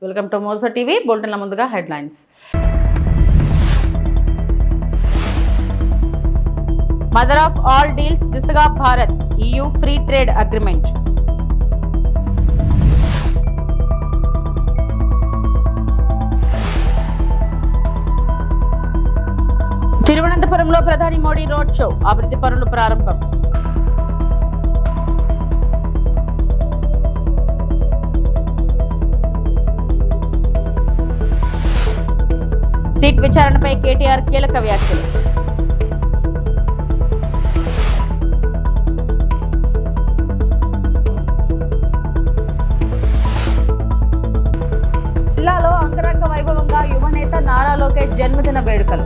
Welcome to Mojo TV. బులెటిన్ల ముందుగా headlines. Mother of all deals దిశగా Bharat EU free trade agreement. తిరువనంతపురంలో ప్రధాని మోడీ రోడ్ షో, అభివృద్ధి పనులు ప్రారంభం. సీట్ విచారణపై కేటీఆర్ కీలక వ్యాఖ్యలు. జిల్లాలో అంగరంగ వైభవంగా యువనేత నారా లోకేష్ జన్మదిన వేడుకలు.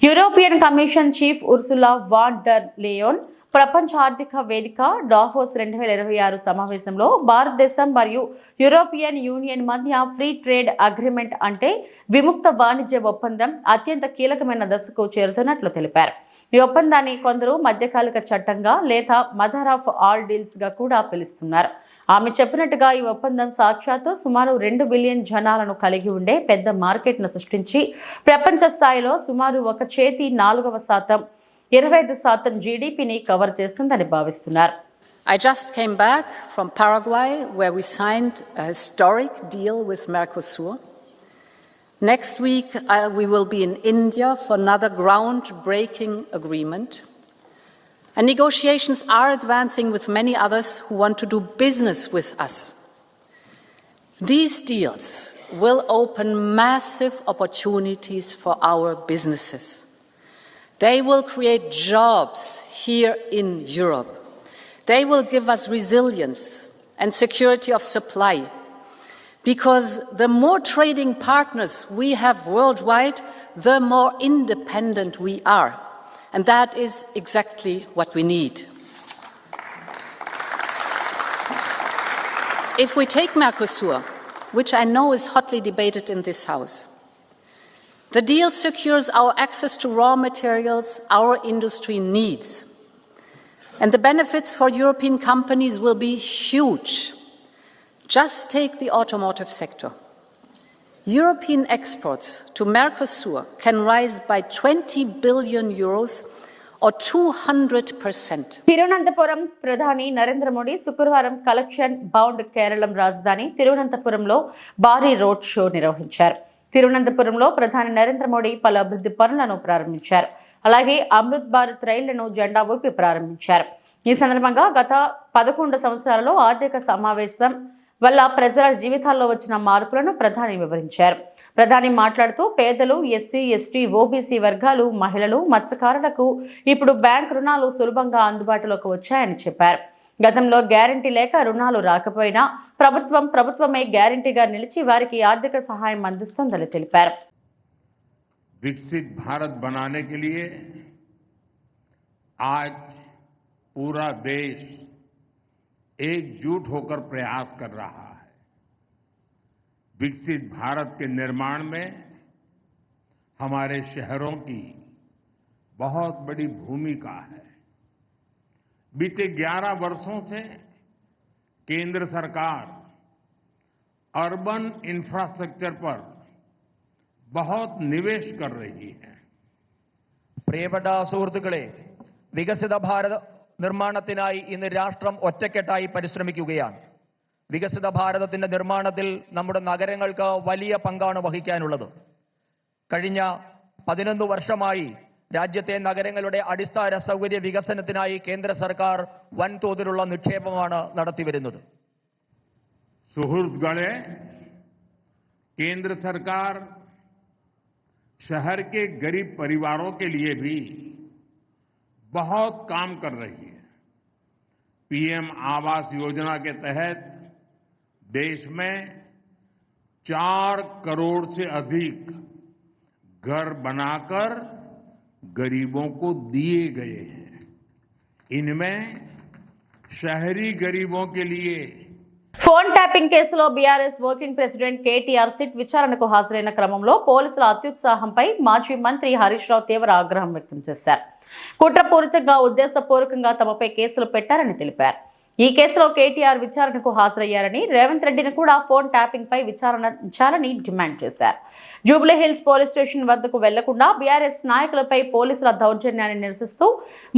European Commission chief Ursula von der Leyen ప్రపంచ ఆర్థిక వేదిక డావోస్ 2026 సమావేశంలో భారతదేశం మరియు యూరోపియన్ యూనియన్ మధ్య ఫ్రీ ట్రేడ్ అగ్రిమెంట్ అంటే విముక్త వాణిజ్య ఒప్పందం అత్యంత కీలకమైన దశకు చేరుతున్నట్లు తెలిపారు. ఈ ఒప్పందాన్ని కొందరు మధ్యకాలిక చట్టంగా లేదా మదర్ ఆఫ్ ఆల్ డీల్స్ గా కూడా పిలుస్తున్నారు. ఆమె చెప్పినట్టుగా ఈ ఒప్పందం సాక్షాత్తు సుమారు 2 బిలియన్ జనాలను కలిగి ఉండే పెద్ద మార్కెట్ను సృష్టించి ప్రపంచ స్థాయిలో సుమారు 1/4% 25% జీడీపీని కవర్ చేస్తుందని భావిస్తున్నారు. I just came back from Paraguay where we signed a historic deal with Mercosur. Next week we will be in India for another groundbreaking agreement. And negotiations are advancing with many others who want to do business with us. These deals will open massive opportunities for our businesses. They will create jobs here in Europe. They will give us resilience and security of supply. Because the more trading partners we have worldwide, the more independent we are. And that is exactly what we need. If we take Mercosur, which I know is hotly debated in this House, the deal secures our access to raw materials our industry needs. And the benefits for European companies will be huge. Just take the automotive sector. European exports to Mercosur can rise by 20 billion euros or 200%. Thiruvananthapuram ప్రధాని నరేంద్ర మోడీ శుక్రవారం collection bound Keralam రాజధాని తిరువనంతపురంలో భారీ road show నిర్వహించారు. తిరువనంతపురంలో ప్రధాని నరేంద్ర మోడీ పలు అభివృద్ధి పనులను ప్రారంభించారు. అలాగే అమృత్ భారత్ రైళ్లను జెండా ఊపి ప్రారంభించారు. ఈ సందర్భంగా గత 11 సంవత్సరాలలో ఆర్థిక సమావేశం వల్ల ప్రజల జీవితాల్లో వచ్చిన మార్పులను ప్రధాని వివరించారు. ప్రధాని మాట్లాడుతూ పేదలు, ఎస్సీ, ఎస్టీ, ఓబీసీ వర్గాలు, మహిళలు, మత్స్యకారులకు ఇప్పుడు బ్యాంక్ రుణాలు సులభంగా అందుబాటులోకి వచ్చాయని చెప్పారు. గతంలో గ్యారంటీ లేక రుణాలు రాకపోయినా ప్రభుత్వమే గ్యారంటీగా నిలిచి వారికి ఆర్థిక సహాయం అందిస్తుందని తెలిపారు. विकसित भारत बनाने के लिए आज पूरा देश एकजुट होकर प्रयास कर रहा है. विकसित भारत के निर्माण में हमारे शहरों की बहुत बड़ी भूमिका है. बीते 11 वर्षों से केंद्र सरकार अर्बन इंफ्रास्ट्रक्चर पर बहुत निवेश कर रही है. പ്രിയപ്പെട്ട സുഹൃത്തുക്കളെ, വികസിത ഭാരത നിർമ്മാണത്തിനായി ഇന്ന് രാഷ്ട്രം ഒറ്റക്കെട്ടായി പരിശ്രമിക്കുകയാണ്. വികസിത ഭാരതത്തിന്റെ നിർമ്മാണത്തിൽ നമ്മുടെ നഗരങ്ങൾക്ക് വലിയ പങ്കാണ് വഹിക്കാനുള്ളത്. കഴിഞ്ഞ 11 വർഷമായി രാജ്യത്തെ നഗരങ്ങളുടെ അടിസ്ഥാന സൗകര്യ വികസനത്തിനായി കേന്ദ്ര സർക്കാർ വൻതോതിലുള്ള നിക്ഷേപമാണ് നടത്തിവരുന്നത്. सुहृदगणे, केंद्र सरकार शहर के गरीब परिवारों के लिए भी बहुत काम कर रही है. पीएम आवास योजना के तहत देश में 4 करोड़ से अधिक घर बनाकर गरीबों को दिए गए हैं. इनमें शहरी गरीबों के लिए ఫోన్ ట్యాపింగ్ కేసులో BRS working president KTR SIT విచారణకు హాజరైన క్రమంలో పోలీసుల అత్యుత్సాహంపై మాజీ మంత్రి హరీష్ రావు తీవ్ర ఆగ్రహం వ్యక్తం చేశారు. కుట్రపూరితంగా ఉద్దేశపూర్వకంగా తమపై కేసులు పెట్టారని తెలిపారు. ఈ కేసులో కేటీఆర్ విచారణకు హాజరయ్యారని, రేవంత్ రెడ్డిని కూడా ఫోన్ ట్యాపింగ్ పై విచారించాలని డిమాండ్ చేశారు. జూబ్లీహిల్స్ పోలీస్ స్టేషన్ వద్దకు వెళ్లకుండా బీఆర్ఎస్ నాయకులపై పోలీసుల దౌర్జన్యాన్ని నిరసిస్తూ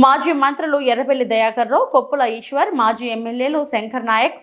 మాజీ మంత్రులు ఎర్రబెల్లి దయాకర్ రావు, కొప్పుల ఈశ్వర్, మాజీ ఎమ్మెల్యేలు శంకర్ నాయక్,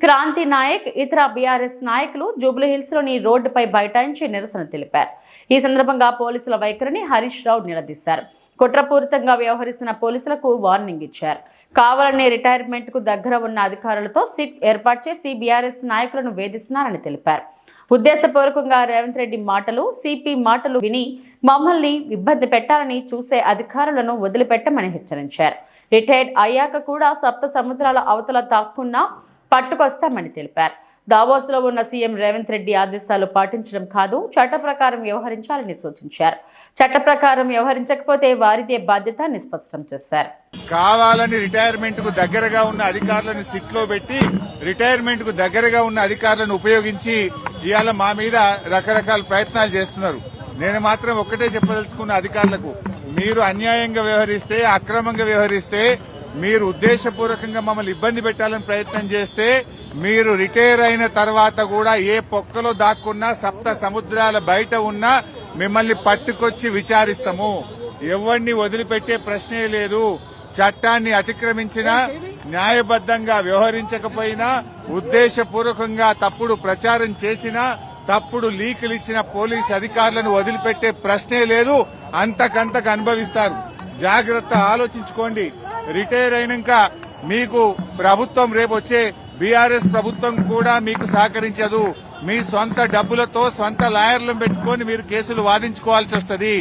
క్రాంతి నాయక్, ఇతర బీఆర్ఎస్ నాయకులు జూబ్లీహిల్స్ లోని రోడ్డుపై బైఠాయించి నిరసన తెలిపారు. ఈ సందర్భంగా పోలీసుల వైఖరిని హరీష్ రావు నిలదీశారు. కుట్రపూరితంగా వ్యవహరిస్తున్న పోలీసులకు వార్నింగ్ ఇచ్చారు. కావాలనే రిటైర్మెంట్ కు దగ్గర ఉన్న అధికారులతో సిట్ ఏర్పాటు చేసి బీఆర్ఎస్ నాయకులను వేధిస్తున్నారని తెలిపారు. ఉద్దేశపూర్వకంగా రేవంత్ రెడ్డి మాటలు, సిపి మాటలు విని మమ్మల్ని ఇబ్బంది పెట్టాలని చూసే అధికారులను వదిలిపెట్టమని హెచ్చరించారు. రిటైర్డ్ అయ్యాక కూడా సప్త సముద్రాల అవతల దాక్కున్నా పట్టుకొస్తామని తెలిపారు. దావోస్లో ఉన్న సీఎం రేవంత్ రెడ్డి ఆదేశాలు పాటించడం కాదు, చట్ట ప్రకారం వ్యవహరించాలని సూచించారు. చట్ట ప్రకారం వ్యవహరించకపోతే వారిదే బాధ్యత అని స్పష్టం చేశారు. కావాలని రిటైర్మెంట్ కు దగ్గరగా ఉన్న అధికారులను సిట్ లో పెట్టి రిటైర్మెంట్ కు దగ్గరగా ఉన్న అధికారులను ఉపయోగించి ఇవాళ మా మీద రకరకాల ప్రయత్నాలు చేస్తున్నారు. నేను మాత్రం ఒక్కటే చెప్పదలుచుకున్న అధికారులకు, మీరు అన్యాయంగా వ్యవహరిస్తే, అక్రమంగా వ్యవహరిస్తే, మీరు ఉద్దేశపూర్వకంగా మమ్మల్ని ఇబ్బంది పెట్టాలని ప్రయత్నం చేస్తే, మీరు రిటైర్ అయిన తర్వాత కూడా ఏ పొక్కలో దాక్కున్నా, సప్త సముద్రాల బయట ఉన్నా మిమ్మల్ని పట్టుకొచ్చి విచారిస్తాము. ఎవరిని వదిలిపెట్టే ప్రశ్నే లేదు. చట్టాన్ని అతిక్రమించినా, న్యాయబద్దంగా వ్యవహరించకపోయినా, ఉద్దేశపూర్వకంగా తప్పుడు ప్రచారం చేసినా, తప్పుడు లీకులు ఇచ్చిన పోలీసు అధికారులను వదిలిపెట్టే ప్రశ్నే లేదు. అంతకంతకు అనుభవిస్తారు. జాగ్రత్త, ఆలోచించుకోండి. రిటైర్ అయినాక మీకు ప్రభుత్వం, రేపు వచ్చే బీఆర్ఎస్ ప్రభుత్వం కూడా మీకు సహకరించదు. మీ సొంత డబ్బులతో సొంత లాయర్లను పెట్టుకుని మీరు కేసులు వాదించుకోవాల్సి వస్తుంది.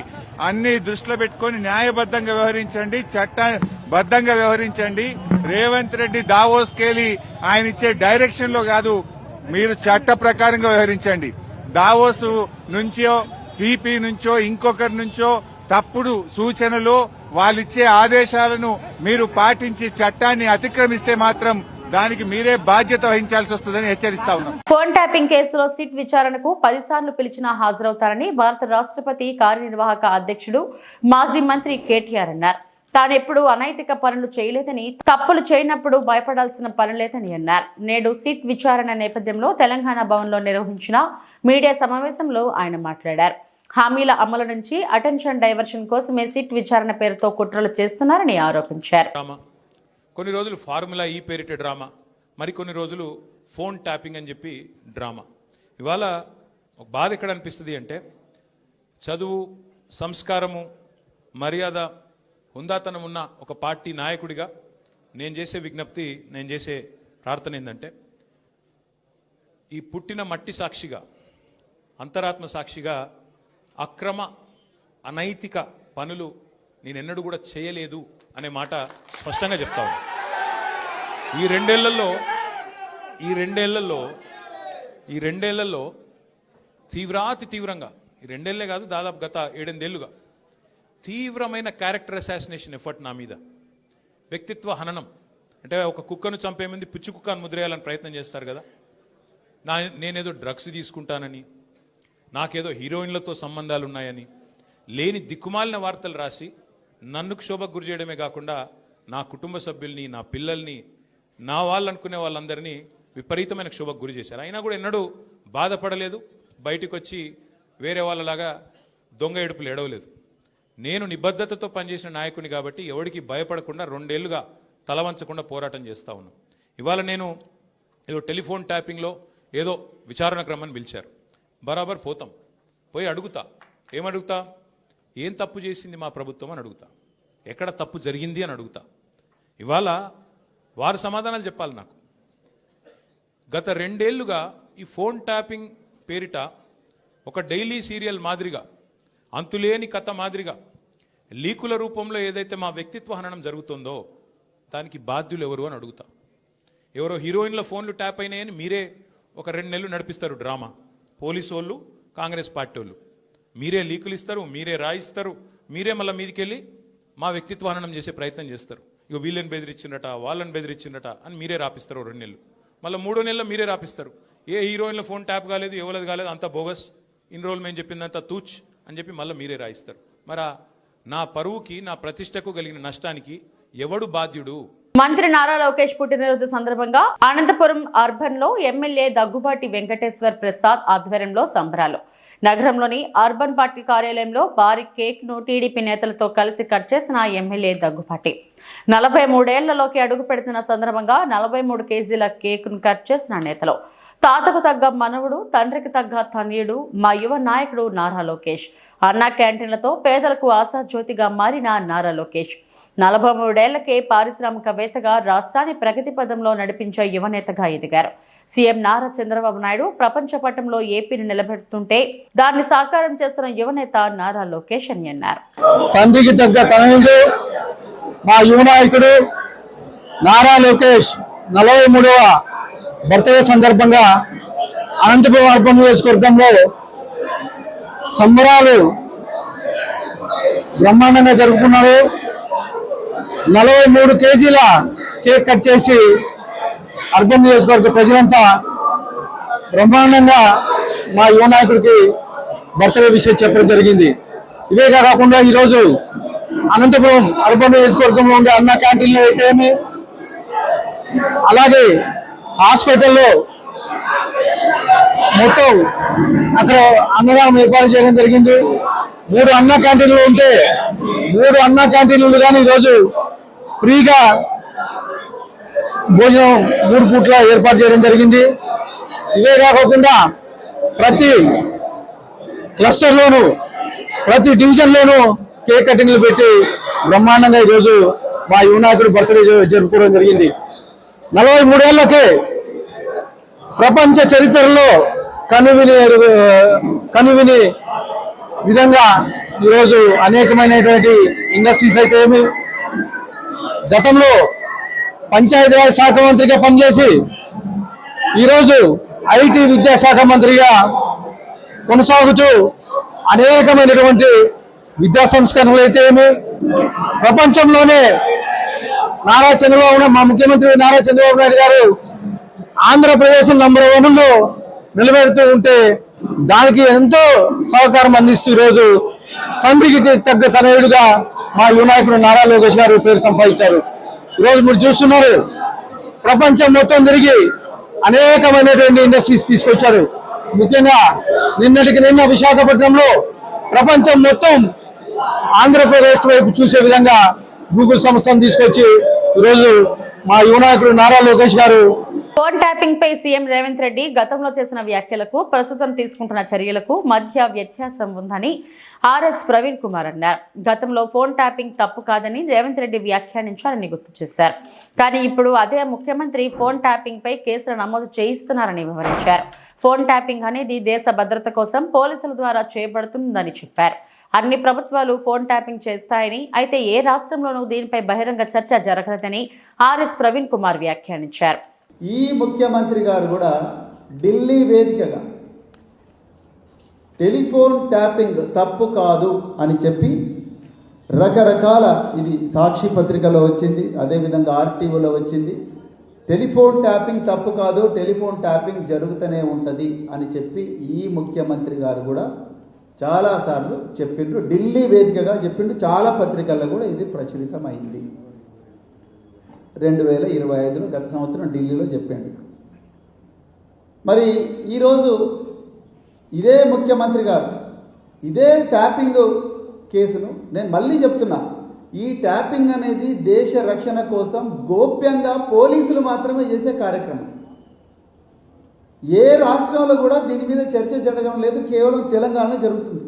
అన్ని దృష్టిలో పెట్టుకుని న్యాయబద్దంగా వ్యవహరించండి, చట్టబద్దంగా వ్యవహరించండి. రేవంత్ రెడ్డి దావోస్కెళ్లి ఆయన ఇచ్చే డైరెక్షన్ లో కాదు, మీరు చట్ట ప్రకారంగా వ్యవహరించండి. దావోస్ నుంచో, సిపి నుంచో, ఇంకొకరి నుంచో తప్పుడు సూచనలు, వాళ్ళిచ్చే ఆదేశాలను మీరు పాటించి చట్టాన్ని అతిక్రమిస్తే మాత్రం దానికి మీరే బాధ్యత వహించాల్సి వస్తుందని హెచ్చరిస్తా ఉన్నాం. ఫోన్ ట్యాపింగ్ కేసులో సిట్ విచారణకు 10 సార్లు పిలిచినా హాజరవుతారని భారత రాష్ట్రపతి కార్యనిర్వాహక అధ్యక్షుడు, మాజీ మంత్రి కేటీఆర్ అన్నారు. తానెప్పుడు అనైతిక పనులు చేయలేదని, తప్పులు చేయనప్పుడు భయపడాల్సిన పని లేదని అన్నారు. నేడు సిట్ విచారణ నేపథ్యంలో తెలంగాణ భవన్లో నిర్వహించిన మీడియా సమావేశంలో ఆయన మాట్లాడారు. హామీల అమలు నుంచి అటెన్షన్ డైవర్షన్ కోసమే సిట్ విచారణ పేరుతో కుట్రలు చేస్తున్నారని ఆరోపించారు. కొన్ని రోజులు ఫార్ములా ఈ పేరిట డ్రామా, మరికొన్ని రోజులు ఫోన్ ట్యాపింగ్ అని చెప్పి డ్రామా. ఇవాళ ఒక బాధ ఎక్కడ అనిపిస్తుంది అంటే, చదువు, సంస్కారము, మర్యాద, హుందాతనం ఉన్న ఒక పార్టీ నాయకుడిగా నేను చేసే విజ్ఞప్తి, నేను చేసే ప్రార్థన ఏంటంటే, ఈ పుట్టిన మట్టి సాక్షిగా, అంతరాత్మ సాక్షిగా అక్రమ అనైతిక పనులు నేనెన్నడూ కూడా చేయలేదు అనే మాట స్పష్టంగా చెప్తాను. ఈ రెండేళ్లలో తీవ్రంగా, ఈ రెండేళ్లే కాదు, దాదాపు గత 7-8 ఏళ్లుగా తీవ్రమైన క్యారెక్టర్ అసాసినేషన్ ఎఫర్ట్ నా మీద, వ్యక్తిత్వ హననం. అంటే ఒక కుక్కను చంపే ముందు పిచ్చి కుక్కను ముద్రేయాలని ప్రయత్నం చేస్తారు కదా, నేనేదో డ్రగ్స్ తీసుకుంటానని, నాకేదో హీరోయిన్లతో సంబంధాలు ఉన్నాయని, లేని దిక్కుమాలిన వార్తలు రాసి నన్ను క్షోభకు గురి చేయడమే కాకుండా నా కుటుంబ సభ్యుల్ని, నా పిల్లల్ని, నా వాళ్ళు అనుకునే వాళ్ళందరినీ విపరీతమైన క్షోభకు గురి చేశారు. అయినా కూడా ఎన్నడూ బాధపడలేదు, బయటకు వచ్చి వేరే వాళ్ళలాగా దొంగ ఏడుపులు ఏడవలేదు. నేను నిబద్ధతతో పనిచేసిన నాయకుని కాబట్టి ఎవరికి భయపడకుండా 2 ఏళ్లుగా తలవంచకుండా పోరాటం చేస్తూ ఉన్నాను. ఇవాళ నేను ఏదో టెలిఫోన్ ట్యాపింగ్లో ఏదో విచారణ క్రమాన్ని పిలిచారు, బరాబర్ పోతాం, పోయి అడుగుతా. ఏమడుగుతా? ఏం తప్పు చేసింది మా ప్రభుత్వం అని అడుగుతా, ఎక్కడ తప్పు జరిగింది అని అడుగుతా. ఇవాళ వారు సమాధానాలు చెప్పాలి నాకు. గత 2 ఏళ్లుగా ఈ ఫోన్ ట్యాపింగ్ పేరిట ఒక డైలీ సీరియల్ మాదిరిగా, అంతులేని కథ మాదిరిగా లీకుల రూపంలో ఏదైతే మా వ్యక్తిత్వ హననం జరుగుతుందో దానికి బాధ్యులు ఎవరు అని అడుగుతా. ఎవరో హీరోయిన్ల ఫోన్లు ట్యాప్ అయినాయని మీరే ఒక 2 నెలలు నడిపిస్తారు డ్రామా. పోలీసు వాళ్ళు, కాంగ్రెస్ పార్టీ వాళ్ళు మీరే లీకులు ఇస్తారు, మీరే రాయిస్తారు, మీరే మళ్ళీ మీదికెళ్ళి మా వ్యక్తిత్వ హననం చేసే ప్రయత్నం చేస్తారు. ఇక వీళ్ళని బెదిరించిందట, వాళ్ళని బెదిరించిందట అని మీరే రాపిస్తారు 2 నెలలు. మళ్ళీ 3వ నెలలో మీరే రాపిస్తారు. ఏ హీరోయిన్ల ఫోన్ ట్యాప్ కాలేదు, ఎవరిది కాలేదు, అంతా బోగస్, ఇన్ని రోజులు మేము చెప్పిందంతా తూచ్ అని చెప్పి మళ్ళీ మీరే రాయిస్తారు. మరి నా పరువుకి నా ప్రతిష్టకు కలిగిన నష్టానికి ఎవడు బాధ్యుడు? మంత్రి నారా లోకేష్ పుట్టినరోజు సందర్భంగా అనంతపురం అర్బన్ లో ఎమ్మెల్యే దగ్గుబాటి వెంకటేశ్వర్ ప్రసాద్ ఆధ్వర్యంలో సంబరాలు. నగరంలోని అర్బన్ పార్టీ కార్యాలయంలో భారీ కేక్ ను టీడీపీ నేతలతో కలిసి కట్ చేసిన ఎమ్మెల్యే దగ్గుబాటి 43 ఏళ్లలోకి అడుగు పెడుతున్న సందర్భంగా 43 కేజీల కేక్ ను కట్ చేసిన నేతలు. తాతకు తగ్గ మనవుడు, తండ్రికి తగ్గ తనయుడు మా యువ నాయకుడు నారా లోకేష్. అన్నా క్యాంటీన్లతో పేదలకు ఆశాజ్యోతిగా మారిన నారా లోకేష్ 43 ఏళ్లకే పారిశ్రామికవేత్తగా రాష్ట్రాన్ని ప్రగతి పదంలో నడిపించే యువనేతగా ఎదిగారు. సీఎం నారా చంద్రబాబు నాయుడు ప్రపంచ పటంలో ఏపీని నిలబెడుతుంటే దాన్ని సాకారం చేస్తున్న యువనేత నారా లోకేష్ అని అన్నారు. తండ్రికి తగ్గ తనయుడు మా యువ నాయకుడు నారా లోకేష్ 43వ బర్త్డే సందర్భంగా అనంతపురం అర్బన్ నియోజకవర్గంలో సంబరాలు బ్రహ్మాండంగా జరుపుకున్నారు. 43 కేజీల కేక్ కట్ చేసి అర్బన్ నియోజకవర్గ ప్రజలంతా బ్రహ్మాండంగా మా యువ నాయకుడికి బర్త్డే విషయం చెప్పడం జరిగింది. ఇవే కాకుండా ఈరోజు అనంతపురం అర్బన్ నియోజకవర్గంలో ఉండే అన్న క్యాంటీన్లు అయితేమి, అలాగే హాస్పిటల్లో మొత్తం అక్కడ అన్నదానం ఏర్పాటు చేయడం జరిగింది. 3 అన్న క్యాంటీన్లు ఉంటే 3 అన్న క్యాంటీన్లు కానీ ఈరోజు ఫ్రీగా భోజనం 3 పూట్ల ఏర్పాటు చేయడం జరిగింది. ఇవే కాకుండా ప్రతి క్లస్టర్లోనూ ప్రతి డివిజన్లోనూ కేక్ కటింగ్లు పెట్టి బ్రహ్మాండంగా ఈరోజు మా యువ నాయకుడు బర్త్డే జరుపుకోవడం జరిగింది. 43 ఏళ్లకే ప్రపంచ చరిత్రలో కనువిని విధంగా ఈరోజు అనేకమైనటువంటి ఇండస్ట్రీస్ అయితే ఏమి, గతంలో పంచాయతీరాజ్ శాఖ మంత్రిగా పనిచేసి ఈరోజు ఐటీ విద్యాశాఖ మంత్రిగా కొనసాగుతూ అనేకమైనటువంటి విద్యా సంస్కరణలు అయితే ఏమి, ప్రపంచంలోనే మా ముఖ్యమంత్రి నారా చంద్రబాబు నాయుడు గారు ఆంధ్రప్రదేశ్ నంబర్ 1లో నిలబెడుతూ ఉంటే దానికి ఎంతో సహకారం అందిస్తూ ఈరోజు తండ్రికి తగ్గ తనయుడుగా మా యువ నాయకుడు నారా లోకేష్ గారు పేరు సంపాదించారు. ఈరోజు మీరు చూస్తున్నారు, ప్రపంచం మొత్తం తిరిగి అనేకమైనటువంటి ఇండస్ట్రీస్ తీసుకొచ్చారు. ముఖ్యంగా నిన్న విశాఖపట్నంలో ప్రపంచం మొత్తం ఆంధ్రప్రదేశ్ వైపు చూసే విధంగా గూగుల్ సంస్థను తీసుకొచ్చి ఈరోజు మా యువ నాయకుడు నారా లోకేష్ గారు. ఫోన్ ట్యాపింగ్ పై సీఎం రేవంత్ రెడ్డి గతంలో చేసిన వ్యాఖ్యలకు ప్రస్తుతం తీసుకుంటున్న చర్యలకు మధ్య వ్యత్యాసం ఉందని ఆర్ఎస్ ప్రవీణ్ కుమార్ అన్నారు. గతంలో ఫోన్ ట్యాపింగ్ తప్పు కాదని రేవంత్ రెడ్డి వ్యాఖ్యానించారని గుర్తు చేశారు. కానీ ఇప్పుడు అదే ముఖ్యమంత్రి ఫోన్ ట్యాపింగ్ పై కేసులు నమోదు చేయిస్తున్నారని వివరించారు. ఫోన్ ట్యాపింగ్ అనేది దేశ భద్రత కోసం పోలీసుల ద్వారా చేయబడుతుందని చెప్పారు. అన్ని ప్రభుత్వాలు ఫోన్ ట్యాపింగ్ చేస్తాయని, అయితే ఏ రాష్ట్రంలోనూ దీనిపై బహిరంగ చర్చ జరగలేదని ఆర్ఎస్ ప్రవీణ్ కుమార్ వ్యాఖ్యానించారు. ఈ ముఖ్యమంత్రి గారు కూడా ఢిల్లీ వేదికగా టెలిఫోన్ ట్యాపింగ్ తప్పు కాదు అని చెప్పి రకరకాల, ఇది సాక్షి పత్రికలో వచ్చింది, అదేవిధంగా ఆర్టీఓలో వచ్చింది, టెలిఫోన్ ట్యాపింగ్ తప్పు కాదు, టెలిఫోన్ ట్యాపింగ్ జరుగుతూనే ఉంటుంది అని చెప్పి ఈ ముఖ్యమంత్రి గారు కూడా చాలాసార్లు చెప్పిండ్రు. ఢిల్లీ వేదికగా చెప్పిండు. చాలా పత్రికల్లో కూడా ఇది ప్రచురితమైంది. 2025 గత సంవత్సరం ఢిల్లీలో చెప్పాడు. మరి ఈరోజు ఇదే ముఖ్యమంత్రి గారు ఇదే ట్యాపింగ్ కేసును, నేను మళ్ళీ చెప్తున్నా, ఈ ట్యాపింగ్ అనేది దేశ రక్షణ కోసం గోప్యంగా పోలీసులు మాత్రమే చేసే కార్యక్రమం. ఏ రాష్ట్రంలో కూడా దీని మీద చర్చ జరగడం లేదు, కేవలం తెలంగాణలో జరుగుతుంది.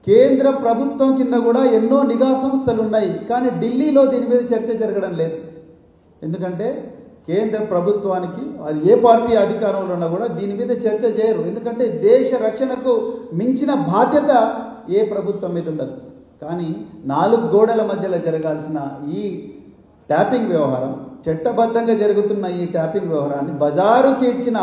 కేంద్ర ప్రభుత్వం కింద కూడా ఎన్నో నిఘా సంస్థలు ఉన్నాయి, కానీ ఢిల్లీలో దీని మీద చర్చ జరగడం లేదు. ఎందుకంటే కేంద్ర ప్రభుత్వానికి అది ఏ పార్టీ అధికారంలో ఉన్నా కూడా దీని మీద చర్చ చేయరు. ఎందుకంటే దేశ రక్షణకు మించిన బాధ్యత ఏ ప్రభుత్వం మీద ఉండదు. కానీ 4 గోడల మధ్యలో జరగాల్సిన ఈ ట్యాపింగ్ వ్యవహారం, చట్టబద్ధంగా జరుగుతున్న ఈ ట్యాపింగ్ వ్యవహారాన్ని బజారుకి ఇచ్చిన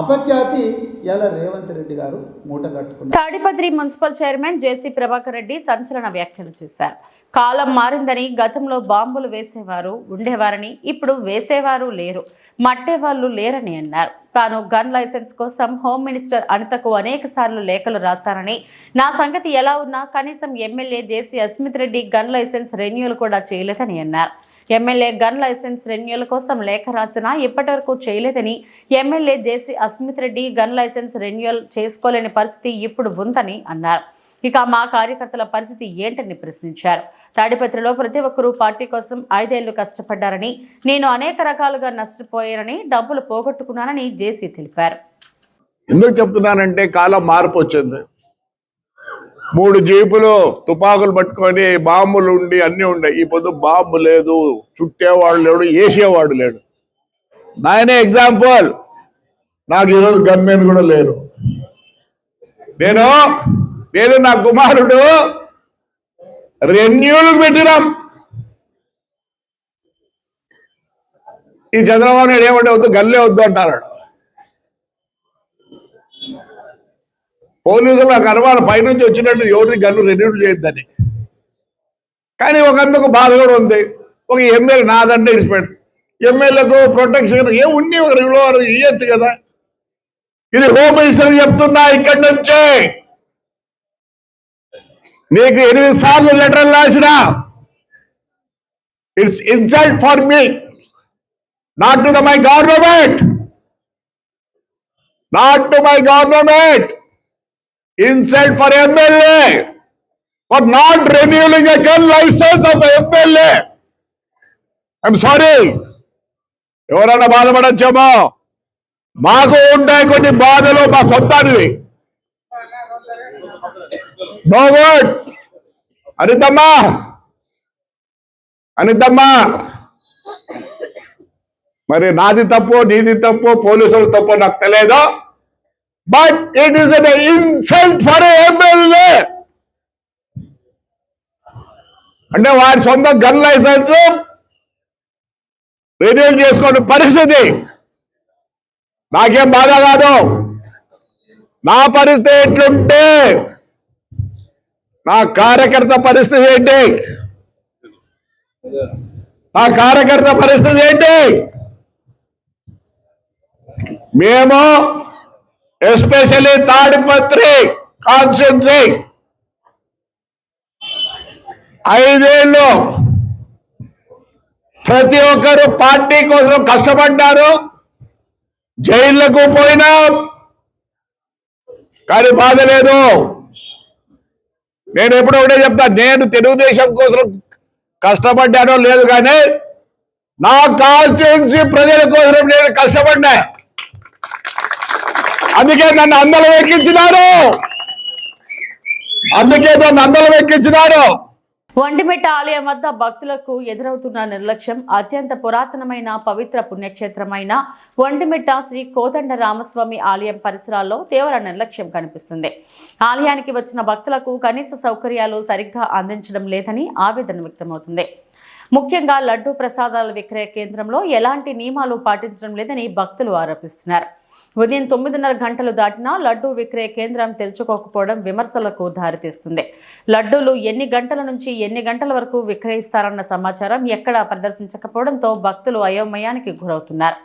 అపఖ్యాతి ఇలా రేవంత్ రెడ్డి గారు మూట కట్టుకున్నారు. తాడిపత్రి మున్సిపల్ చైర్మన్ జేసీ ప్రభాకర్ రెడ్డి సంచలన వ్యాఖ్యలు చేశారు. కాలం మారిందని గతంలో బాంబులు వేసేవారు ఉండేవారని ఇప్పుడు వేసేవారు లేరు, మట్టేవాళ్ళు లేరని అన్నారు. తాను గన్ లైసెన్స్ కోసం హోమ్ మినిస్టర్ అనితకు అనేక సార్లు లేఖలు రాశానని, నా సంగతి ఎలా ఉన్నా కనీసం MLA JC Asmit Reddy gun license renewal కూడా చేయలేదని అన్నారు. ఎమ్మెల్యే గన్ లైసెన్స్ రెన్యూల్ కోసం లేఖ రాసినా ఇప్పటివరకు చేయలేదని, MLA JC Asmit Reddy gun license renewal చేసుకోలేని పరిస్థితి ఇప్పుడు ఉందని అన్నారు. ఇక మా కార్యకర్తల పరిస్థితి ఏంటని ప్రశ్నించారు. తాడిపత్రిలో ప్రతి ఒక్కరూ పార్టీ కోసం 5 ఏళ్లు కష్టపడ్డారని, నేను అనేక రకాలుగా నష్టపోయానని, డబ్బులు పోగొట్టుకున్నానని జేసీ తెలిపారు. ఎందుకు చెప్తున్నానంటే కాలం మార్పు వచ్చింది. 3 జీపులు తుపాకులు పట్టుకొని బాంబులు ఉండి అన్ని ఉన్నాయి. ఈ పొద్దు బాంబు లేదు, చుట్టేవాడు లేడు, వేసేవాడు లేడు. నాయనే ఎగ్జాంపుల్, నాకు ఈరోజు గన్మెన్ కూడా లేరు. నేను నా కుమారుడు రెన్యూలకు పెట్టినాం. ఈ చంద్రబాబు నాయుడు ఏమంటే వద్దు, గల్లే వద్దు అంటారు. పోలీసులు నాకు అనుమానం పైనుంచి వచ్చినట్టు ఎవరిది గన్ను రెన్యూ చేయొద్దని. కానీ ఒకందుకు బాధ కూడా ఉంది. ఒక ఎమ్మెల్యే నాదంటే ఇన్స్పెక్టర్ ఎమ్మెల్యేకు ప్రొటెక్షన్ ఏముండి ఒక రెగ్యులర్ ఇవ్వచ్చు కదా. ఇది హోమ్ మినిస్టర్ చెప్తున్నా, ఇక్కడి నుంచే నీకు 8 సార్లు లెటర్ రాసినా. It's insult for me, not to my government, not to my government. Insult for MLA for not renewing a gun license of MLA. I'm sorry. ఎవరైనా బాధపడచ్చేమో, మాకు ఉంటాయి కొన్ని బాధలు, మా సొంతానివి. No word. అనితమ్మా, మరి నాది తప్పు నీది తప్పు పోలీసులు తప్పు నాకు తెలియదు. But it is an insult for a MLA. అంటే వారి సొంత గన్ లైసెన్స్ రెన్యూ చేసుకోవడం పరిస్థితి. నాకేం బాధ కాదు. నా పరిస్థితి ఎట్లుంటే నా కార్యకర్త పరిస్థితి ఏంటి? నా కార్యకర్త పరిస్థితి ఏంటి? మేము ఎస్పెషల్లీ తాడిపత్రి కాన్స్టిట్యున్సీ 5 ఏళ్ళు ప్రతి ఒక్కరు పార్టీ కోసం కష్టపడ్డారు. జైళ్లకు పోయినా కానీ బాధ లేదు. నేను ఎప్పుడో ఒకటే చెప్తా, నేను తెలుగుదేశం కోసం కష్టపడ్డానో లేదు, కానీ నా కాన్స్టిట్యున్సీ ప్రజల కోసం నేను కష్టపడ్డా. అందుకే నన్ను అందలం ఎక్కించినారు. ఒంటిమిట్ట ఆలయం వద్ద భక్తులకు ఎదురవుతున్న నిర్లక్ష్యం. అత్యంత పురాతనమైన పవిత్ర పుణ్యక్షేత్రమైన ఒంటిమిట్ట శ్రీ కోదండ రామస్వామి ఆలయం పరిసరాల్లో తీవ్ర నిర్లక్ష్యం కనిపిస్తుంది. ఆలయానికి వచ్చిన భక్తులకు కనీస సౌకర్యాలు సరిగ్గా అందించడం లేదని ఆవేదన వ్యక్తమవుతుంది. ముఖ్యంగా లడ్డూ ప్రసాదాల విక్రయ కేంద్రంలో ఎలాంటి నియమాలు పాటించడం లేదని భక్తులు ఆరోపిస్తున్నారు. ఉదయం 9:30 గంటలు దాటినా లడ్డూ విక్రయ కేంద్రం తెరుచుకోకపోవడం విమర్శలకు దారితీస్తుంది. లడ్డూలు ఎన్ని గంటల నుంచి ఎన్ని గంటల వరకు విక్రయిస్తారన్న సమాచారం ఎక్కడా ప్రదర్శించకపోవడంతో భక్తులు అయోమయానికి గురవుతున్నారు.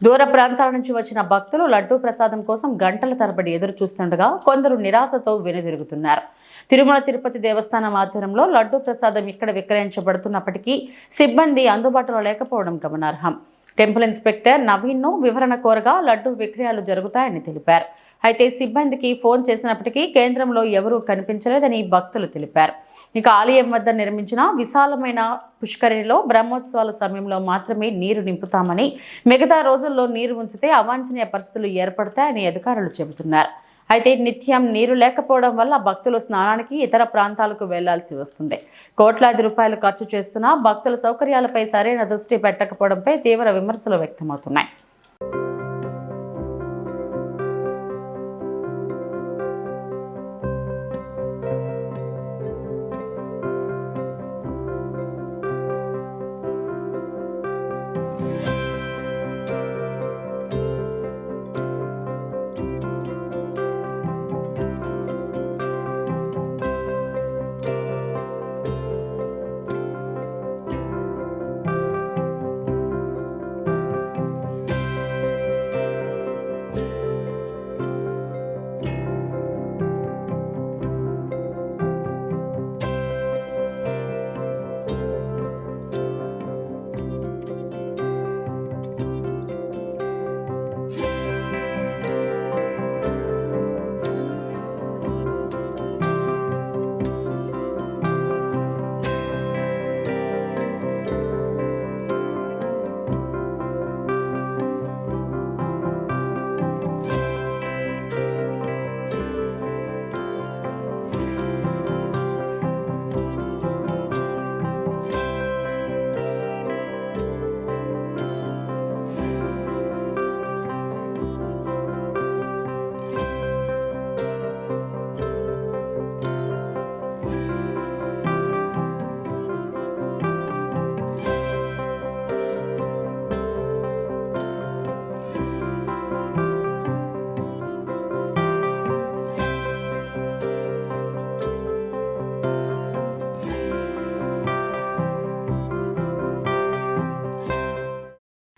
దూర ప్రాంతాల నుంచి వచ్చిన భక్తులు లడ్డూ ప్రసాదం కోసం గంటల తరబడి ఎదురు చూస్తుండగా కొందరు నిరాశతో వెనుదిరుగుతున్నారు. తిరుమల తిరుపతి దేవస్థానం ఆధ్వర్యంలో లడ్డూ ప్రసాదం ఇక్కడ విక్రయించబడుతున్నప్పటికీ సిబ్బంది అందుబాటులో లేకపోవడం గమనార్హం. టెంపుల్ ఇన్స్పెక్టర్ నవీన్ను వివరణ కోరగా లడ్డూ విక్రయాలు జరుగుతాయని తెలిపారు. అయితే సిబ్బందికి ఫోన్ చేసినప్పటికీ కేంద్రంలో ఎవరూ కనిపించలేదని భక్తులు తెలిపారు. ఇక ఆలయం వద్ద నిర్మించిన విశాలమైన పుష్కరిణిలో బ్రహ్మోత్సవాల సమయంలో మాత్రమే నీరు నింపుతామని, మిగతా రోజుల్లో నీరు ఉంచితే అవాంఛనీయ పరిస్థితులు ఏర్పడతాయని అధికారులు చెబుతున్నారు. అయితే నిత్యం నీరు లేకపోవడం వల్ల భక్తులు స్నానానికి ఇతర ప్రాంతాలకు వెళ్లాల్సి వస్తుంది. కోట్లాది రూపాయలు ఖర్చు చేస్తున్నా భక్తుల సౌకర్యాలపై సరైన దృష్టి పెట్టకపోవడంపై తీవ్ర విమర్శలు వ్యక్తమవుతున్నాయి.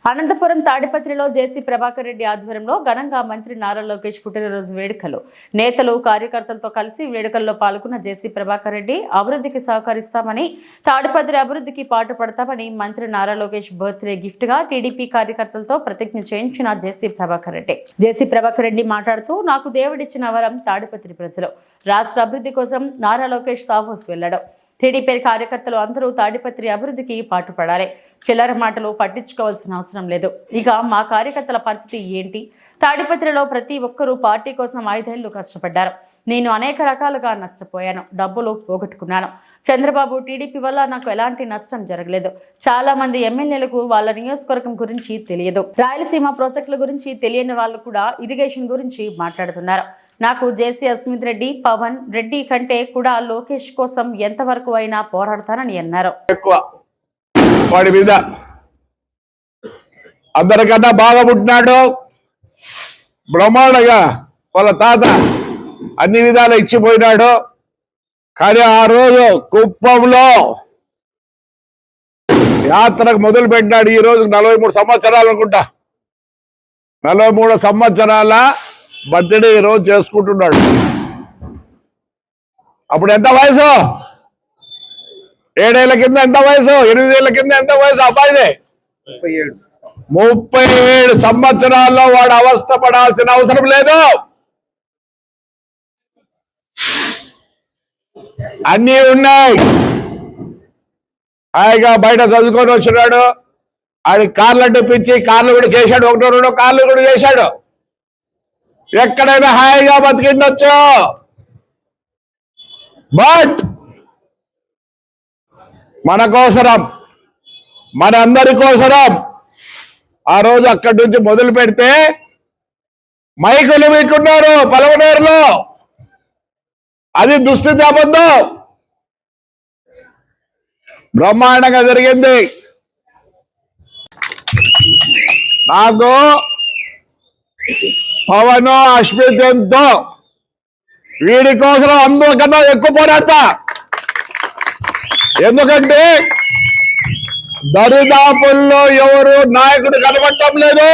అనంతపురం తాడిపత్రిలో జేసీ ప్రభాకర్ రెడ్డి ఆధ్వర్యంలో ఘనంగా మంత్రి నారా లోకేష్ పుట్టినరోజు వేడుకలు. నేతలు కార్యకర్తలతో కలిసి వేడుకల్లో పాల్గొన్న జేసీ ప్రభాకర్ రెడ్డి అభివృద్ధికి సహకరిస్తామని, తాడిపత్రి అభివృద్ధికి పాటుపడతామని మంత్రి నారా లోకేష్ బర్త్డే గిఫ్ట్ గా టీడీపీ కార్యకర్తలతో ప్రతిజ్ఞ చేయించిన జేసీ ప్రభాకర్ రెడ్డి. జేసీ ప్రభాకర్ రెడ్డి మాట్లాడుతూ, నాకు దేవుడిచ్చిన వరం తాడిపత్రి ప్రజలు. రాష్ట్ర అభివృద్ధి కోసం నారా లోకేష్ దావోస్ వెళ్లడం. టీడీపీ కార్యకర్తలు అందరూ తాడిపత్రి అభివృద్ధికి పాటుపడాలి. చిల్లర మాటలు పట్టించుకోవాల్సిన అవసరం లేదు. ఇక మా కార్యకర్తల పరిస్థితి ఏంటి? తాడిపత్రిలో ప్రతి ఒక్కరూ పార్టీ కోసం 5 ఏళ్లు కష్టపడ్డారు. నేను అనేక రకాలుగా నష్టపోయాను, డబ్బులు పోగొట్టుకున్నాను. చంద్రబాబు టీడీపీ వల్ల నాకు ఎలాంటి నష్టం జరగలేదు. చాలా మంది ఎమ్మెల్యేలకు వాళ్ళ నియోజకవర్గం గురించి తెలియదు. రాయలసీమ ప్రాజెక్టుల గురించి తెలియని వాళ్ళు కూడా ఇరిగేషన్ గురించి మాట్లాడుతున్నారు. నాకు జేసీ అస్మిత్ రెడ్డి, పవన్ రెడ్డి కంటే కూడా లోకేష్ కోసం ఎంతవరకు అయినా పోరాడతానని అన్నారు. వాడి మీద అందరికన్నా బాగా పుట్టినాడు, బ్రహ్మాండంగా వాళ్ళ తాత అన్ని విధాలు ఇచ్చిపోయినాడు. కానీ ఆ రోజు కుప్పంలో యాత్రకు మొదలు పెట్టినాడు. ఈ రోజు 43 సంవత్సరాలు అనుకుంటా, 43 సంవత్సరాల బర్త్డే ఈ రోజు చేసుకుంటున్నాడు. అప్పుడు ఎంత వయసు? 7 ఏళ్ల కింద ఎంత వయసు? 8 ఏళ్ల కింద ఎంత వయసు అబ్బాయిదే? 37 సంవత్సరాల్లో వాడు అవస్థ పడాల్సిన అవసరం లేదు. అన్నీ ఉన్నాయి. హాయిగా బయట చదువుకొని వచ్చినాడు. ఆడి కార్లు అడ్డిపించి కార్లు కూడా చేశాడు, 1-2 కార్లు కూడా చేశాడు. ఎక్కడైనా హాయిగా బతికిండొచ్చు. బట్ మన కోసరం, మన అందరి కోసరం ఆ రోజు అక్కడి నుంచి మొదలు పెడితే మైకులు మీకున్నారు పలవనేరులో. అది దుస్థితి అబద్ధం. బ్రహ్మాండంగా జరిగింది. నాకు పవన్ అస్మిత్ ఎంతో వీడి కోసం అందరికన్నా ఎక్కువ పోరాడతా. ఎందుకంటే దరిదాపుల్లో ఎవరు నాయకుడు కనబడటం లేదు.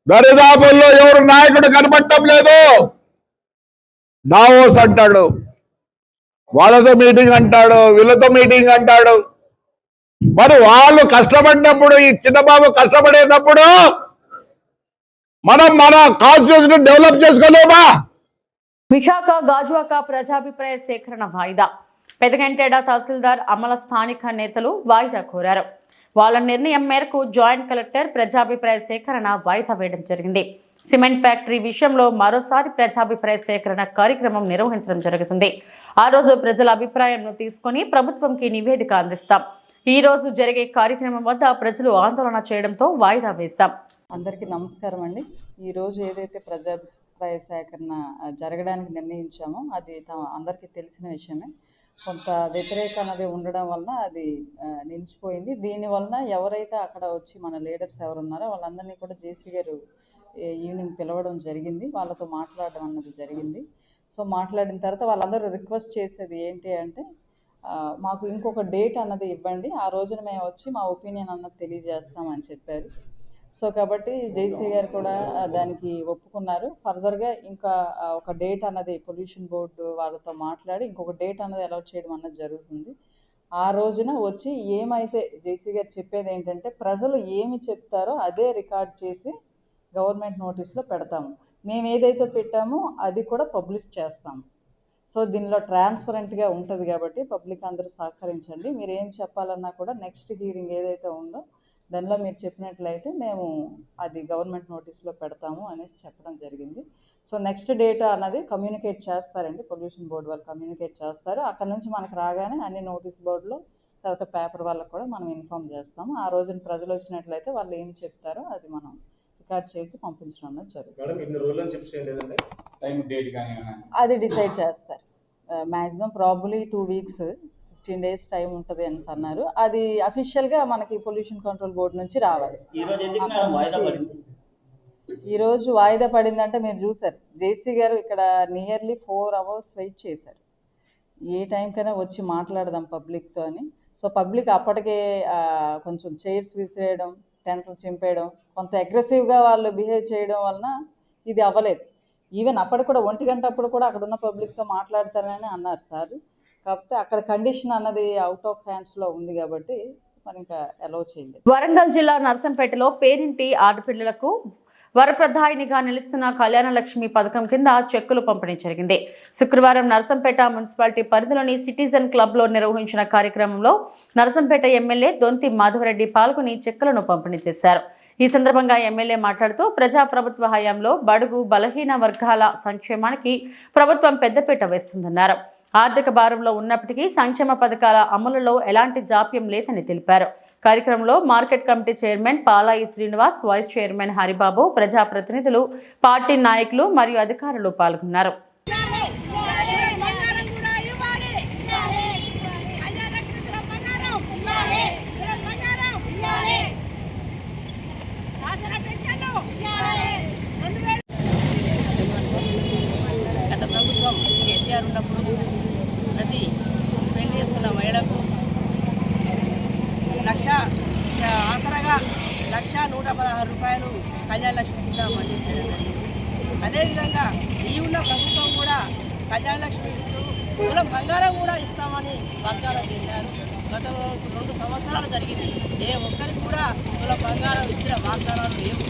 దరిదాపుల్లో ఎవరు నాయకుడు కనబడటం లేదు. దావోస్ అంటాడు, వాళ్ళతో మీటింగ్ అంటాడు, వీళ్ళతో మీటింగ్ అంటాడు. మరి వాళ్ళు కష్టపడినప్పుడు, ఈ చిన్నబాబు కష్టపడేటప్పుడు మనం మన కాన్స్టిట్యూషన్ డెవలప్ చేసుకోలేమా? విశాఖ గాజువాక ప్రజాభిప్రాయ సేకరణ వాయిదా. పెదగంటేడ తహసీల్దార్ అమల స్థానిక నేతలు వాయిదా కోరారు. వాళ్ళ నిర్ణయం మేరకు జాయింట్ కలెక్టర్ ప్రజాభిప్రాయ సేకరణ వాయిదా వేయడం జరిగింది. సిమెంట్ ఫ్యాక్టరీ విషయంలో మరోసారి ప్రజాభిప్రాయ సేకరణ కార్యక్రమం నిర్వహించడం జరుగుతుంది. ఆ రోజు ప్రజల అభిప్రాయంను తీసుకొని ప్రభుత్వంకి నివేదిక అందిస్తాం. ఈ రోజు జరిగే కార్యక్రమం వద్ద ప్రజలు ఆందోళన చేయడంతో వాయిదా వేశాం. అందరికీ నమస్కారం అండి. ఈరోజు ఏదైతే ప్రజాభిప్రాయ సేకరణ జరగడానికి నిర్ణయించామో అది అందరికీ తెలిసిన విషయమే. కొంత వ్యతిరేకత అనేది ఉండడం వలన అది నిలిచిపోయింది. దీనివలన ఎవరైతే అక్కడ వచ్చి మన లీడర్స్ ఎవరు ఉన్నారో వాళ్ళందరినీ కూడా జేసీ గారు ఈవినింగ్ పిలవడం జరిగింది. వాళ్ళతో మాట్లాడడం అన్నది జరిగింది. సో మాట్లాడిన తర్వాత వాళ్ళందరూ రిక్వెస్ట్ చేసేది ఏంటి అంటే, మాకు ఇంకొక డేట్ అన్నది ఇవ్వండి, ఆ రోజున మేము వచ్చి మా ఒపీనియన్ అన్నది తెలియజేస్తామని చెప్పారు. సో కాబట్టి జేసీ గారు కూడా దానికి ఒప్పుకున్నారు. ఫర్దర్గా ఇంకా ఒక డేట్ అన్నది పొల్యూషన్ బోర్డు వాళ్ళతో మాట్లాడి ఇంకొక డేట్ అన్నది అలాట్ చేయడం అన్నది జరుగుతుంది. ఆ రోజున వచ్చి ఏమైతే జేసీ గారు చెప్పేది ఏంటంటే, ప్రజలు ఏమి చెప్తారో అదే రికార్డ్ చేసి గవర్నమెంట్ నోటీస్లో పెడతాము. మేము ఏదైతే పెట్టామో అది కూడా పబ్లిష్ చేస్తాము. సో దీనిలో ట్రాన్స్పరెంట్గా ఉంటుంది కాబట్టి పబ్లిక్ అందరూ సహకరించండి. మీరు ఏం చెప్పాలన్నా కూడా నెక్స్ట్ హీరింగ్ ఏదైతే ఉందో దానిలో మీరు చెప్పినట్లయితే మేము అది గవర్నమెంట్ నోటీస్లో పెడతాము అనేసి చెప్పడం జరిగింది. సో నెక్స్ట్ డేటా అన్నది కమ్యూనికేట్ చేస్తారండి, పొల్యూషన్ బోర్డు వాళ్ళు కమ్యూనికేట్ చేస్తారు. అక్కడ నుంచి మనకు రాగానే అన్ని నోటీస్ బోర్డులో తర్వాత పేపర్ వాళ్ళకు కూడా మనం ఇన్ఫామ్ చేస్తాము. ఆ రోజున ప్రజలు వచ్చినట్లయితే వాళ్ళు ఏం చెప్తారో అది మనం రికార్డ్ చేసి పంపించడం అన్నది జరుగుతుంది. అది డిసైడ్ చేస్తారు. Maximum probably 2 weeks 15 days time ఉంటుంది అని అన్నారు. అది అఫీషియల్గా మనకి పొల్యూషన్ కంట్రోల్ బోర్డు నుంచి రావాలి. ఈరోజు వాయిదా పడిందంటే మీరు చూసారు, జేసీ గారు ఇక్కడ నియర్లీ 4 hours వెయిట్ చేశారు. ఏ టైంకైనా వచ్చి మాట్లాడదాం పబ్లిక్తో అని. సో పబ్లిక్ అప్పటికే కొంచెం చైర్స్ విసిరేయడం, టెంట్లు చింపేయడం, కొంత అగ్రెసివ్గా వాళ్ళు బిహేవ్ చేయడం వలన ఇది అవ్వలేదు. ఈవెన్ అప్పటికి కూడా 1 గంట అప్పుడు కూడా అక్కడ ఉన్న పబ్లిక్తో మాట్లాడతానని అన్నారు సార్. కాకపోతే అక్కడ కండిషన్ అన్నది అవుట్ ఆఫ్ హ్యాండ్స్లో ఉంది కాబట్టి మరి ఇంకా అలౌ చేయలేదు. వరంగల్ జిల్లా నర్సంపేటలో పేరింటి ఆడపిల్లలకు వరప్రదాయినిగా నిలుస్తున్న కళ్యాణ లక్ష్మి పథకం కింద చెక్కులు పంపిణీ జరిగింది. శుక్రవారం నర్సంపేట మున్సిపాలిటీ పరిధిలోని సిటిజన్ క్లబ్లో నిర్వహించిన కార్యక్రమంలో నర్సంపేట ఎమ్మెల్యే దొంతి మాధవరెడ్డి పాల్గొని చెక్కులను పంపిణీ చేశారు. ఈ సందర్భంగా ఎమ్మెల్యే మాట్లాడుతూ ప్రజాప్రభుత్వ హయాంలో బడుగు బలహీన వర్గాల సంక్షేమానికి ప్రభుత్వం పెద్దపీట వేస్తుందన్నారు. ఆర్థిక భారంలో ఉన్నప్పటికీ సంక్షేమ పథకాల అమలులో ఎలాంటి జాప్యం లేదని తెలిపారు. కార్యక్రమంలో market committee chairman పాలాయి Srinivas, vice chairman Haribabu, ప్రజాప్రతినిధులు, పార్టీ నాయకులు మరియు అధికారులు పాల్గొన్నారు. గత ప్రభుత్వం కేసీఆర్ ఉన్నప్పుడు ప్రతి పెళ్లి చేసుకున్న మహిళకు ఆసరాగా 1,116 రూపాయలు కళ్యాణ లక్ష్మి కింద మంజూరు చేయడం జరిగింది. అదేవిధంగా ఈ ఉన్న ప్రభుత్వం కూడా కళ్యాణ లక్ష్మి ఇస్తూ కులం బంగారం కూడా ఇస్తామని వాగ్దానం చేశారు. గత 2 సంవత్సరాలు జరిగింది. ఏ ఒక్కరికి కూడా కులం బంగారం ఇచ్చిన వాగ్దానాలు లేవు.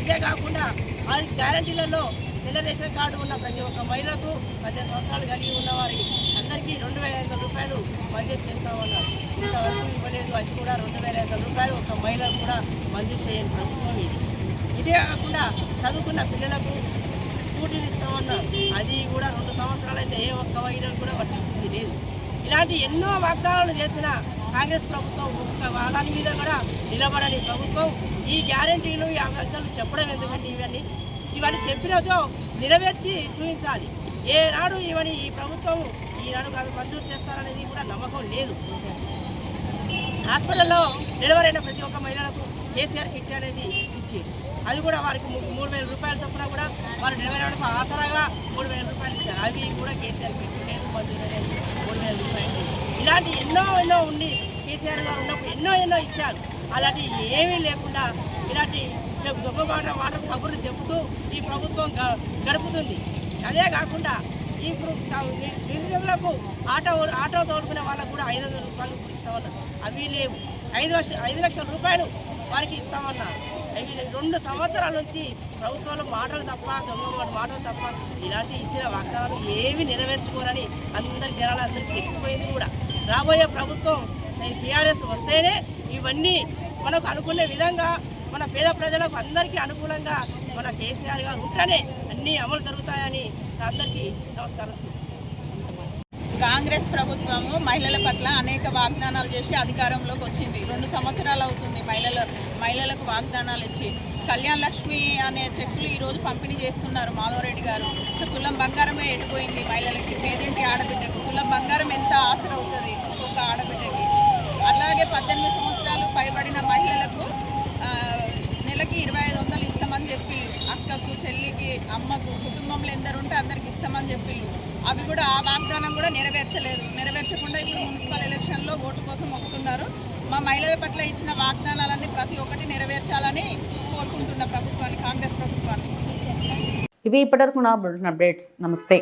ఇదే కాకుండా వారి గ్యారంటీలలో తెల్ల రేషన్ కార్డు ఉన్న ప్రతి ఒక్క మహిళకు 18 సంవత్సరాలు కలిగి ఉన్న వారి అందరికీ 2,500 రూపాయలు మంజూరు చేస్తామన్నారు. ఇంతవరకు ఇవ్వలేదు. అది కూడా 2,500 రూపాయలు ఒక మహిళకు కూడా మంజూరు చేయని ప్రభుత్వం ఇది. ఇదే కాకుండా చదువుకున్న పిల్లలకు స్కూటీలు ఇస్తామన్నారు. అది కూడా 2 సంవత్సరాలు అయితే ఏ ఒక్క మహిళకు కూడా వర్తించింది లేదు. ఇలాంటి ఎన్నో వాగ్దానాలు చేసిన కాంగ్రెస్ ప్రభుత్వం ఒక్క వాదాని మీద కూడా నిలబడని ప్రభుత్వం ఈ గ్యారంటీలు ఈ వాగ్దానాలు చెప్పడం ఎందుకంటే ఇవన్నీ చెప్పినచో నెరవేర్చి చూపించాలి. ఏనాడు ఈ ప్రభుత్వం ఈనాడు మంజూరు చేస్తారనేది కూడా నమ్మకం లేదు. హాస్పిటల్లో డెలివరీ అయిన ప్రతి ఒక్క మహిళలకు కేసీఆర్ కిట్ అనేది ఇచ్చి అది కూడా వారికి 3,000 రూపాయల చొప్పున కూడా వారు డెలివరీ అవ్వడానికి ఆసరాగా 3,000 రూపాయలు ఇచ్చారు. అవి కూడా కేసీఆర్ కిట్ లేదు, మంజూరు అనేది 3,000 రూపాయలు. ఇలాంటి ఎన్నో ఉండి కేసీఆర్ గారు ఉన్నప్పుడు ఎన్నో ఇచ్చారు. అలాంటి ఏమీ లేకుండా ఇలాంటి మాట కబుర్లు చెబుతూ ఈ ప్రభుత్వం గడుపుతుంది. అదే కాకుండా ఇప్పుడు నిరుద్యోగులకు ఆటో తోడుకునే వాళ్ళకు కూడా 500 రూపాయలు ఇస్తామన్నారు. అవి లేవు. 5 లక్షల రూపాయలు వారికి ఇస్తామన్నారు. అవి 2 సంవత్సరాల నుంచి ప్రభుత్వంలో మాటలు తప్ప మాటలు తప్ప ఇలాంటి ఇచ్చిన వాగ్దానాలు ఏమీ నెరవేర్చుకోరని జనాలందరికీ తెలిసిపోయింది కూడా. రాబోయే ప్రభుత్వం టీఆర్ఎస్ వస్తేనే ఇవన్నీ మనకు అనుకునే విధంగా మన పేద ప్రజలకు అందరికీ అనుకూలంగా మన కేసీఆర్ గారు ఉంటేనే అన్నీ అమలు జరుగుతాయని అందరికీ నమస్కారం. కాంగ్రెస్ ప్రభుత్వము మహిళల పట్ల అనేక వాగ్దానాలు చేసి అధికారంలోకి వచ్చింది. 2 సంవత్సరాలు అవుతుంది మహిళలకు వాగ్దానాలు ఇచ్చి. కళ్యాణ లక్ష్మి అనే చెక్కులు ఈరోజు పంపిణీ చేస్తున్నారు మాధవరెడ్డి గారు. తులం బంగారమే ఎడిపోయింది మహిళలకి. పేదింటి ఆడబిడ్డకు తులం బంగారం ఎంత ఆసర అవుతుంది ఒక్కొక్క ఆడబిడ్డకి. అలాగే 18 సంవత్సరాలు పైబడిన మహిళలకు నెలకి 2,500 ఇస్తామని చెప్పి అక్కకు, చెల్లికి, అమ్మకు, కుటుంబంలో ఎందరుంటే అందరికి ఇస్తామని చెప్పి అవి కూడా ఆ వాగ్దానం కూడా నెరవేర్చకుండా ఇప్పుడు మున్సిపల్ ఎలక్షన్లో ఓట్స్ కోసం వస్తున్నారు. మా మహిళల పట్ల ఇచ్చిన వాగ్దానాలన్నీ ప్రతి ఒక్కటి నెరవేర్చాలని కోరుకుంటున్న ప్రభుత్వాన్ని, కాంగ్రెస్ ప్రభుత్వాన్ని. ఇవి ఇప్పటివరకు నా బులెటిన్ అప్డేట్స్. నమస్తే.